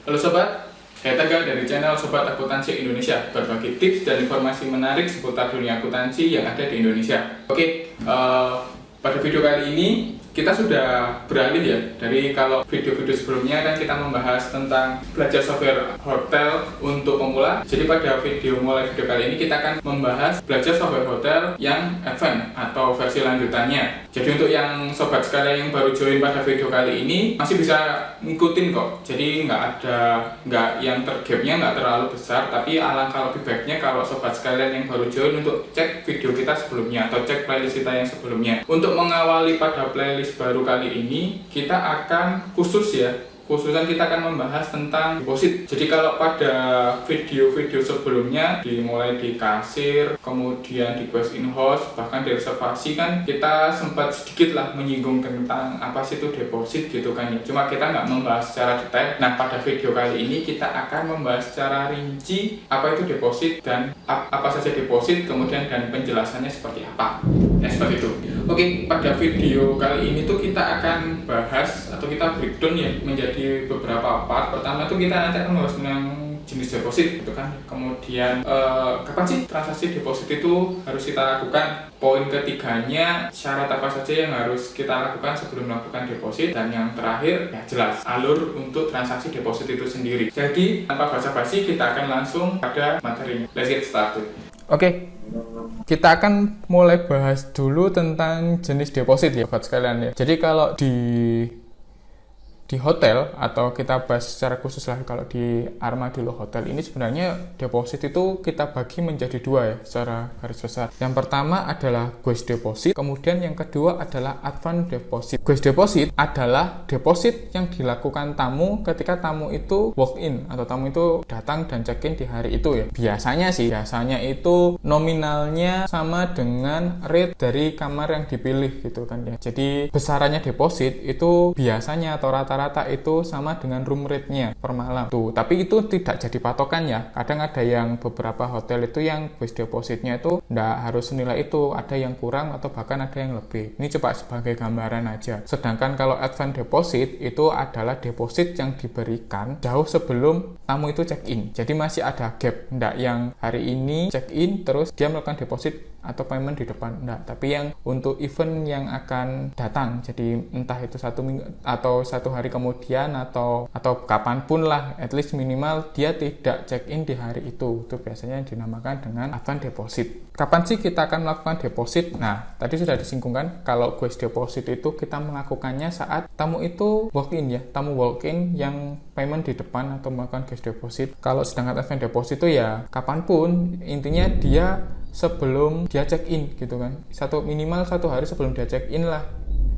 Halo sobat, saya Tegar dari channel Sobat Akuntansi Indonesia, berbagi tips dan informasi menarik seputar dunia akuntansi yang ada di Indonesia. Oke, pada video kali ini kita sudah beralih ya dari kalau video-video sebelumnya kan kita membahas tentang belajar software hotel untuk pemula. Jadi pada video kali ini kita akan membahas belajar software hotel yang advance atau versi lanjutannya. Jadi untuk yang sobat sekalian yang baru join pada video kali ini masih bisa ngikutin kok. Jadi nggak yang tergapnya nggak terlalu besar, tapi alangkah lebih baiknya kalau sobat sekalian yang baru join untuk cek video kita sebelumnya atau cek playlist kita yang sebelumnya. Untuk mengawali pada playlist baru kali ini kita akan khususan kita akan membahas tentang deposit. Jadi kalau pada video-video sebelumnya dimulai di kasir, kemudian di question host, bahkan di reservasi kan kita sempat sedikit lah menyinggung tentang apa sih itu deposit gitu kan ya. Cuma kita nggak membahas secara detail. Nah pada video kali ini kita akan membahas secara rinci apa itu deposit dan apa saja deposit, kemudian dan penjelasannya seperti apa. Ya seperti itu. Oke, pada video kali ini tuh kita akan bahas atau kita breakdown ya menjadi beberapa part. Pertama tuh kita nanti akan membahas tentang jenis deposit gitu kan. Kemudian kapan sih transaksi deposit itu harus kita lakukan? Poin ketiganya, syarat apa saja yang harus kita lakukan sebelum melakukan deposit, dan yang terakhir ya jelas alur untuk transaksi deposit itu sendiri. Jadi tanpa basa-basi kita akan langsung pada materinya. Let's get started. Oke, kita akan mulai bahas dulu tentang jenis deposit ya buat sekalian ya. Jadi kalau di hotel, atau kita bahas secara khusus lah kalau di Armadillo Hotel ini, sebenarnya deposit itu kita bagi menjadi dua ya secara garis besar. Yang pertama adalah guest deposit, kemudian yang kedua adalah advance deposit. Guest deposit adalah deposit yang dilakukan tamu ketika tamu itu walk in atau tamu itu datang dan check in di hari itu ya. Biasanya itu nominalnya sama dengan rate dari kamar yang dipilih gitu kan ya. Jadi besarannya deposit itu biasanya atau rata itu sama dengan room rate-nya per malam tuh. Tapi itu tidak jadi patokan ya. Kadang ada yang beberapa hotel itu yang guest deposit-nya itu nggak harus senilai itu, ada yang kurang atau bahkan ada yang lebih. Ini coba sebagai gambaran aja. Sedangkan kalau advance deposit itu adalah deposit yang diberikan jauh sebelum tamu itu check in. Jadi masih ada gap, nggak yang hari ini check in terus dia melakukan deposit atau payment di depan, enggak, tapi yang untuk event yang akan datang. Jadi entah itu 1 minggu atau 1 hari kemudian atau kapanpun lah, at least minimal dia tidak check in di hari itu. Itu biasanya yang dinamakan dengan advance deposit. Kapan sih kita akan melakukan deposit? Nah, tadi sudah disingkungkan kalau guest deposit itu kita melakukannya saat tamu itu walk in ya, tamu walk in yang payment di depan atau melakukan guest deposit. Kalau sedangkan advance deposit itu ya kapanpun, intinya dia sebelum dia check in gitu kan, minimal 1 hari sebelum dia check in lah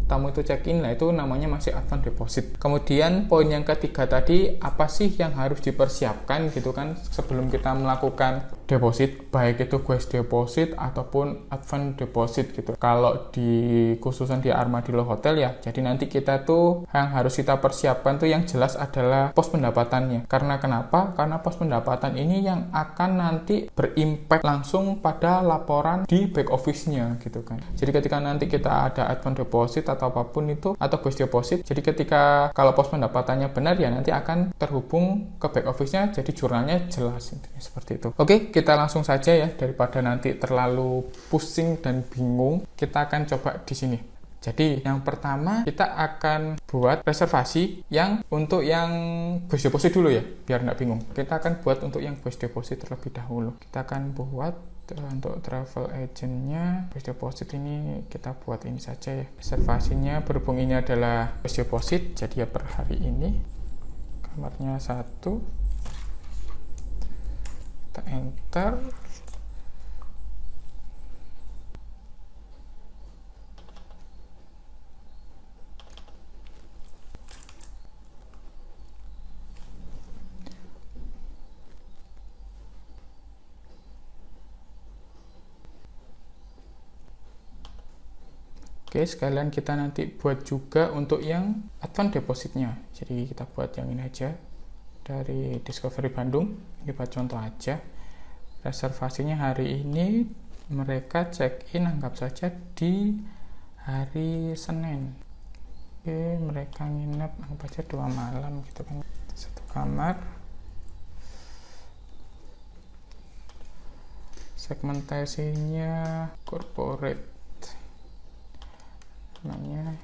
tamu itu check in lah, itu namanya masih advance deposit. Kemudian poin yang ketiga tadi, apa sih yang harus dipersiapkan gitu kan sebelum kita melakukan deposit, baik itu guest deposit ataupun advance deposit gitu. Kalau di khususan di Armadillo Hotel ya, jadi nanti kita tuh yang harus kita persiapkan tuh yang jelas adalah pos pendapatannya. Karena kenapa? Karena pos pendapatan ini yang akan nanti berimpact langsung pada laporan di back office-nya gitu kan. Jadi ketika nanti kita ada advance deposit atau apapun itu, atau guest deposit, jadi ketika kalau pos pendapatannya benar ya nanti akan terhubung ke back office-nya, jadi jurnalnya jelas intinya seperti itu. Oke, kita langsung saja ya, daripada nanti terlalu pusing dan bingung, kita akan coba di sini. Jadi yang pertama kita akan buat reservasi yang untuk yang guest deposit dulu ya, biar nggak bingung. Kita akan buat untuk yang guest deposit terlebih dahulu. Kita akan buat untuk travel agentnya guest deposit ini, kita buat ini saja ya. Reservasinya berhubung ini adalah guest deposit, jadi ya per hari ini kamarnya 1, kita enter. Oke, sekalian kita nanti buat juga untuk yang advance depositnya. Jadi kita buat yang ini aja dari Discovery Bandung. Ini buat contoh aja. Reservasinya hari ini mereka check in anggap saja di hari Senin. Oke, mereka nginep anggap aja 2 malam gitu kan, 1 kamar. Segmentasinya corporate, namanya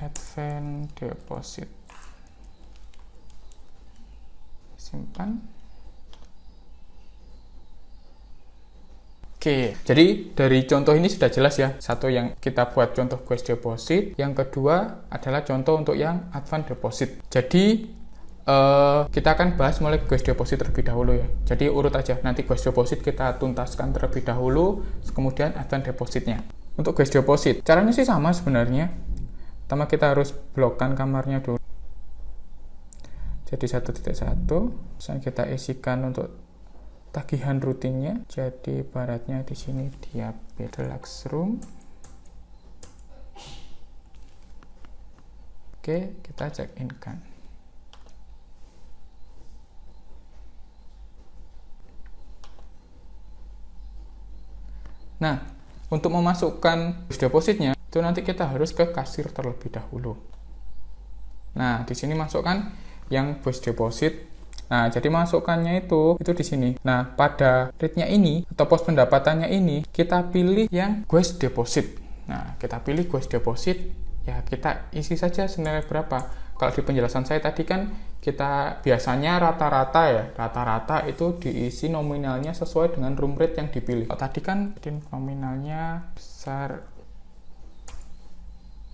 advance deposit, simpan. Oke, jadi dari contoh ini sudah jelas ya. Satu yang kita buat contoh Guest Deposit, yang kedua adalah contoh untuk yang Advance Deposit. Jadi kita akan bahas mulai Guest Deposit terlebih dahulu ya. Jadi urut aja, nanti Guest Deposit kita tuntaskan terlebih dahulu, kemudian Advance Depositnya. Untuk Guest Deposit, caranya sih sama sebenarnya. Pertama kita harus blokkan kamarnya dulu. Jadi 1.1, misalnya kita isikan untuk tagihan rutinnya. Jadi ibaratnya di sini dia deluxe room. Oke, kita check in kan. Nah, untuk memasukkan depositnya itu nanti kita harus ke kasir terlebih dahulu. Nah, di sini masukkan yang bus deposit. Nah, jadi masukannya itu di sini. Nah, pada rate-nya ini atau pos pendapatannya ini kita pilih yang Guest Deposit. Nah, kita pilih Guest Deposit, ya kita isi saja senilai berapa. Kalau di penjelasan saya tadi kan kita biasanya rata-rata itu diisi nominalnya sesuai dengan room rate yang dipilih. Kalau tadi kan nominalnya besar.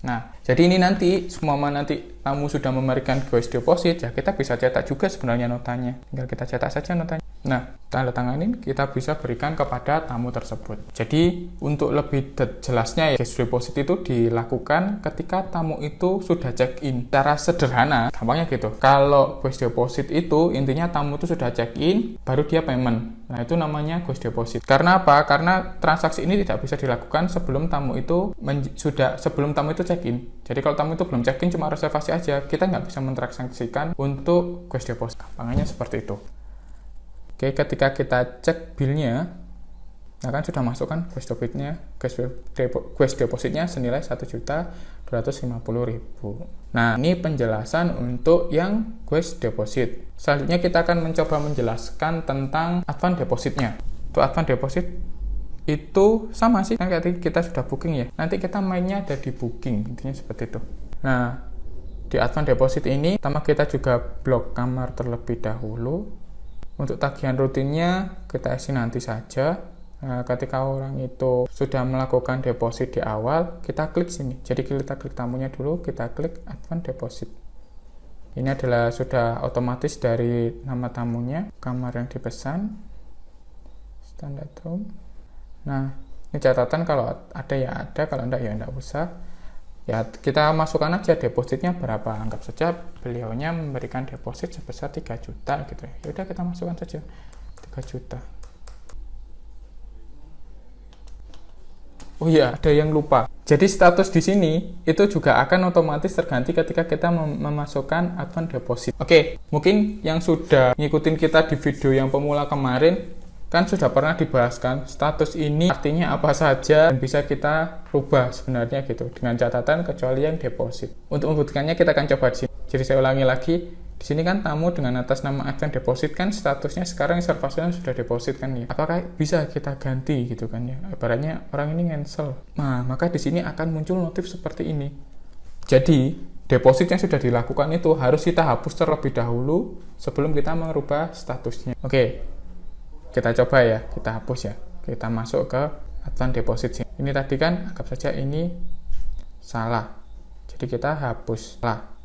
Nah, jadi ini nanti nanti tamu sudah memberikan Guest Deposit, ya kita bisa cetak juga sebenarnya notanya. Tinggal kita cetak saja notanya. Nah, tanda tangan ini kita bisa berikan kepada tamu tersebut. Jadi, untuk lebih jelasnya ya, Guest Deposit itu dilakukan ketika tamu itu sudah check-in. Secara sederhana, gampangnya gitu. Kalau Guest Deposit itu intinya tamu itu sudah check-in, baru dia payment. Nah, itu namanya Guest Deposit. Karena apa? Karena transaksi ini tidak bisa dilakukan sebelum tamu itu check-in. Jadi kalau tamu itu belum check-in, cuma reservasi aja, kita nggak bisa mentransaksikan untuk Guest Deposit. Gampangannya seperti itu. Oke, ketika kita cek bill-nya, nah kan sudah masuk kan Guest Deposit-nya senilai 1.250.000. Nah, ini penjelasan untuk yang Guest Deposit. Selanjutnya kita akan mencoba menjelaskan tentang Advance Deposit-nya. Untuk Advance Deposit itu sama sih, kan kita sudah booking ya. Nanti kita mainnya ada di booking, intinya seperti itu. Nah, di Advance Deposit ini, pertama kita juga blok kamar terlebih dahulu. Untuk tagihan rutinnya kita isi nanti saja. Nah, ketika orang itu sudah melakukan deposit di awal, kita klik sini. Jadi kita klik tamunya dulu, kita klik Advance Deposit. Ini adalah sudah otomatis dari nama tamunya, kamar yang dipesan, standard room. Nah, ini catatan kalau ada ya ada, kalau enggak ya enggak usah. Ya, kita masukkan aja depositnya berapa. Anggap saja beliaunya memberikan deposit sebesar 3 juta gitu ya. Ya udah kita masukkan saja 3 juta. Oh iya, ada yang lupa. Jadi status di sini itu juga akan otomatis terganti ketika kita memasukkan Advance Deposit. Oke, mungkin yang sudah ngikutin kita di video yang pemula kemarin kan sudah pernah dibahas kan, status ini artinya apa saja dan bisa kita rubah sebenarnya gitu, dengan catatan kecuali yang deposit. Untuk membuktikannya kita akan coba di sini. Jadi saya ulangi lagi, di sini kan tamu dengan atas nama Advance Deposit kan statusnya sekarang reservasinya sudah deposit kan ya. Apakah bisa kita ganti gitu kan ya? Ibaratnya orang ini cancel. Nah, maka di sini akan muncul notif seperti ini. Jadi deposit yang sudah dilakukan itu harus kita hapus terlebih dahulu sebelum kita merubah statusnya. Oke. Kita coba ya, kita hapus ya. Kita masuk ke Advance Deposit sini. Ini tadi kan, anggap saja ini salah. Jadi kita hapus lah.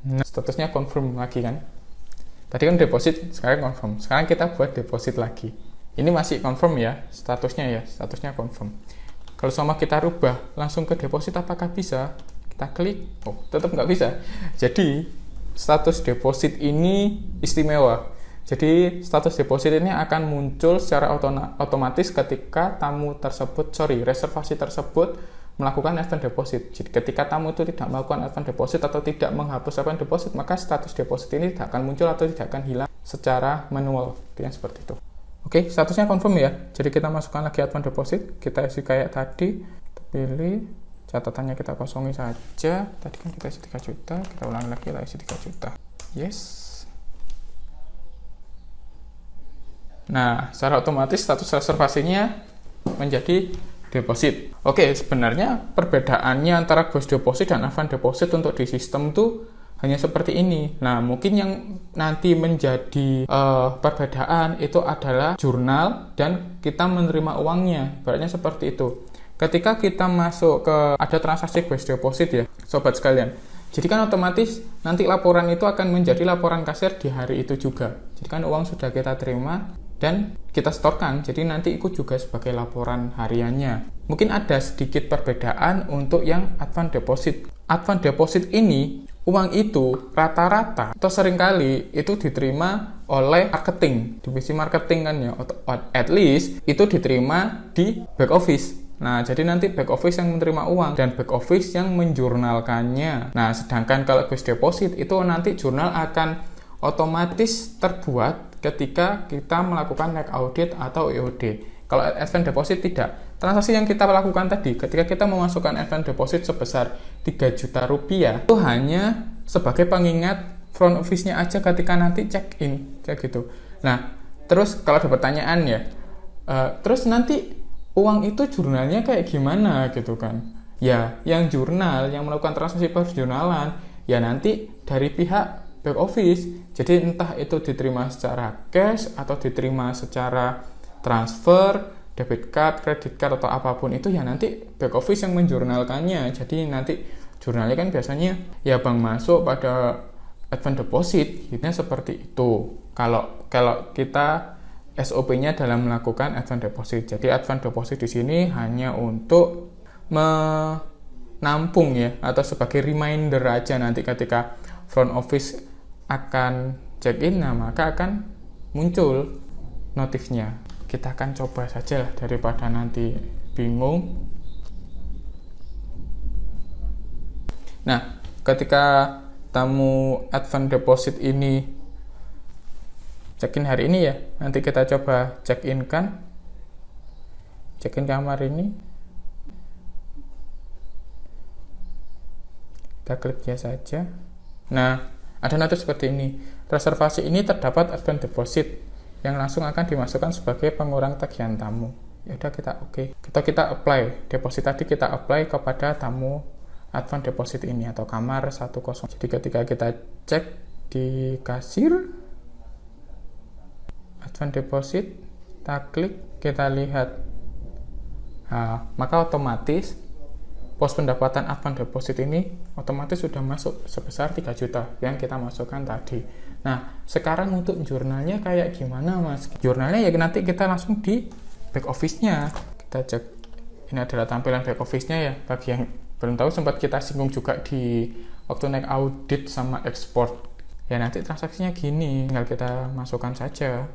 Nah, statusnya confirm lagi kan. Tadi kan deposit, sekarang confirm. Sekarang kita buat deposit lagi. Ini masih confirm ya, statusnya confirm. Kalau sama kita rubah langsung ke deposit, apakah bisa? Kita klik, oh tetap nggak bisa. Jadi status deposit ini istimewa. Jadi status deposit ini akan muncul secara otomatis ketika reservasi tersebut melakukan Advance Deposit. Jadi ketika tamu itu tidak melakukan Advance Deposit atau tidak menghapus Advance Deposit, maka status deposit ini tidak akan muncul atau tidak akan hilang secara manual. Yang seperti itu. Oke, statusnya confirm ya. Jadi kita masukkan lagi advance deposit, kita isi kayak tadi, kita pilih, catatannya kita kosongi saja. Tadi kan kita isi 3 juta, kita ulangi lagi, kita isi 3 juta. Yes. Nah, secara otomatis status reservasinya menjadi deposit. Oke, sebenarnya perbedaannya antara ghost deposit dan advance deposit untuk di sistem tuh hanya seperti ini. Nah, mungkin yang nanti menjadi perbedaan itu adalah jurnal dan kita menerima uangnya. Ibaratnya seperti itu. Ketika kita masuk ke ada transaksi ghost deposit ya, sobat sekalian. Jadi kan otomatis nanti laporan itu akan menjadi laporan kasir di hari itu juga. Jadi kan uang sudah kita terima dan kita setorkan. Jadi nanti ikut juga sebagai laporan hariannya. Mungkin ada sedikit perbedaan untuk yang advance deposit. Advance deposit ini uang itu rata-rata atau seringkali itu diterima oleh marketing, divisi marketing kan ya, at least itu diterima di back office. Nah, jadi nanti back office yang menerima uang dan back office yang menjurnalkannya. Nah, sedangkan kalau ghost deposit itu nanti jurnal akan otomatis terbuat ketika kita melakukan neck audit atau EOD. Kalau advance deposit tidak. Transaksi yang kita lakukan tadi, ketika kita memasukkan advance deposit sebesar 3 juta rupiah, itu hanya sebagai pengingat front office-nya aja ketika nanti check-in, kayak gitu. Nah, terus kalau ada pertanyaan ya, terus nanti uang itu jurnalnya kayak gimana gitu kan? Ya, yang jurnal, yang melakukan transaksi perjurnalan, ya nanti dari pihak back office. Jadi entah itu diterima secara cash atau diterima secara transfer, debit card, credit card, atau apapun itu ya nanti back office yang menjurnalkannya. Jadi nanti jurnalnya kan biasanya ya bank masuk pada advance deposit, gitu seperti itu. Kalau kita SOP-nya dalam melakukan advance deposit. Jadi advance deposit di sini hanya untuk menampung ya, atau sebagai reminder aja nanti ketika front office akan check-in, nah maka akan muncul notifnya. Kita akan coba saja lah daripada nanti bingung. Nah, ketika tamu advance deposit ini check-in hari ini ya, nanti kita coba check-in kan, check-in kamar ini. Kita klik ya saja. Nah, ada notif seperti ini. Reservasi ini terdapat advance deposit yang langsung akan dimasukkan sebagai pengurang tagihan tamu. Ya udah, kita oke. Kita apply. Deposit tadi kita apply kepada tamu advance deposit ini atau kamar 10. Jadi ketika kita cek di kasir advance deposit, kita klik, kita lihat. Nah, maka otomatis pos pendapatan advance deposit ini otomatis sudah masuk sebesar 3 juta yang kita masukkan tadi. Nah, sekarang untuk jurnalnya kayak gimana, Mas? Jurnalnya ya nanti kita langsung di back office-nya. Kita cek, ini adalah tampilan back office-nya ya. Bagi yang belum tahu, sempat kita singgung juga di waktu naik audit sama ekspor. Ya nanti transaksinya gini, tinggal kita masukkan saja.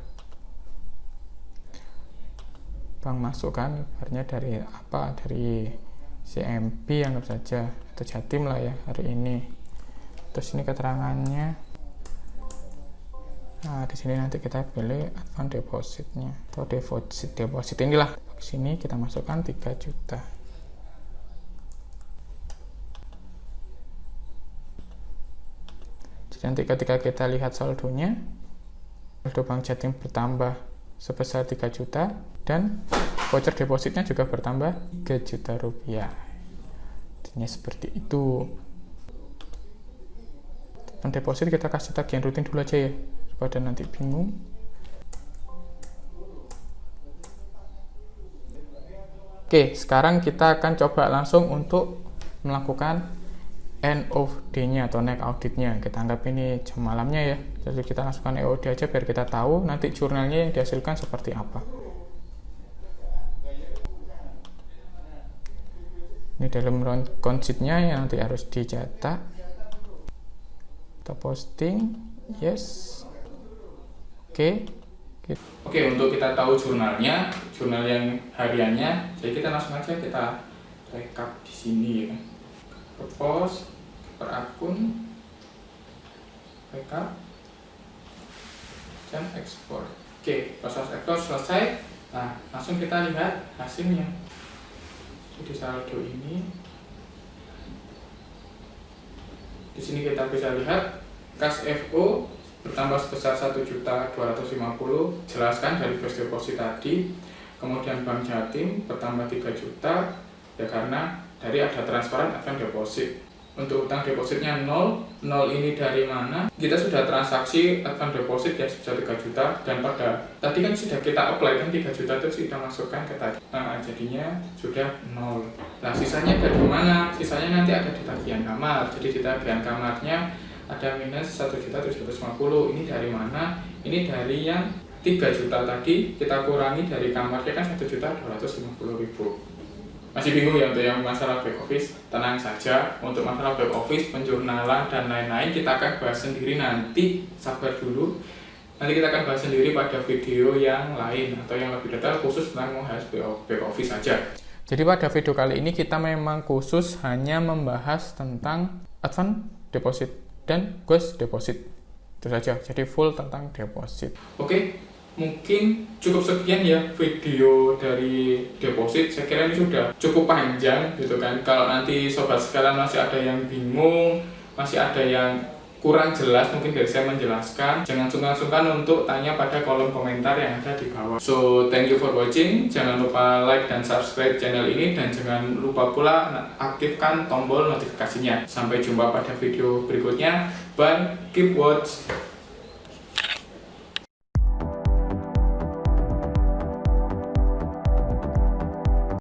Bank masukkan, ibaratnya dari apa? Dari CMP anggap saja, atau Jatim lah ya hari ini. Terus ini keterangannya. Nah, di sini nanti kita pilih advance depositnya atau deposit inilah. Di sini kita masukkan 3 juta. Jadi nanti ketika kita lihat saldonya, saldo Bank Jatim bertambah sebesar 3 juta dan voucher depositnya juga bertambah 3 juta rupiah. Artinya seperti itu. Advance deposit kita kasih tagihan rutin dulu aja ya, pada nanti bingung. Oke, sekarang kita akan coba langsung untuk melakukan end of day-nya atau neck audit-nya. Kita anggap ini jam malamnya ya. Jadi kita langsungkan EOD aja biar kita tahu nanti jurnalnya yang dihasilkan seperti apa. Ini dalam count sheet-nya yang nanti harus dicetak. Kita posting, yes. Oke, untuk kita tahu jurnalnya, jurnal yang hariannya, jadi kita langsung aja kita rekap di sini ya. Per pos, per akun, rekap, dan ekspor. Oke, proses ekspor selesai. Nah, langsung kita lihat hasilnya. Di saldo ini, di sini kita bisa lihat kas FO bertambah sebesar 1.250.000, jelaskan dari first deposit tadi. Kemudian Bank Jatim bertambah 3 juta, ya karena dari ada transferan advance deposit. Untuk utang depositnya 0 ini dari mana? Kita sudah transaksi advance deposit ya sebesar 3 juta, dan pada tadi kan sudah kita apply kan 3 juta itu sudah masukkan ke tadi. Nah, jadinya sudah 0. Nah, sisanya dari mana? Sisanya nanti ada di tagihan kamar. Jadi di tagihan kamarnya ada minus 1.750.000. Ini dari mana? Ini dari yang 3 juta tadi kita kurangi dari kamarnya kan 1.250.000. Masih bingung ya untuk yang masalah back office? Tenang saja, untuk masalah back office, penjurnalan dan lain-lain kita akan bahas sendiri nanti, sabar dulu. Nanti kita akan bahas sendiri pada video yang lain atau yang lebih detail khusus tentang membahas back office saja. Jadi pada video kali ini kita memang khusus hanya membahas tentang advance deposit dan ghost deposit. Itu saja, jadi full tentang deposit. Oke. Mungkin cukup sekian ya video dari deposit. Saya kira ini sudah cukup panjang gitu kan. Kalau nanti sobat sekalian masih ada yang bingung, masih ada yang kurang jelas mungkin dari saya menjelaskan, jangan sungkan-sungkan untuk tanya pada kolom komentar yang ada di bawah. So thank you for watching. Jangan lupa like dan subscribe channel ini, dan jangan lupa pula aktifkan tombol notifikasinya. Sampai jumpa pada video berikutnya. Bye, keep watch.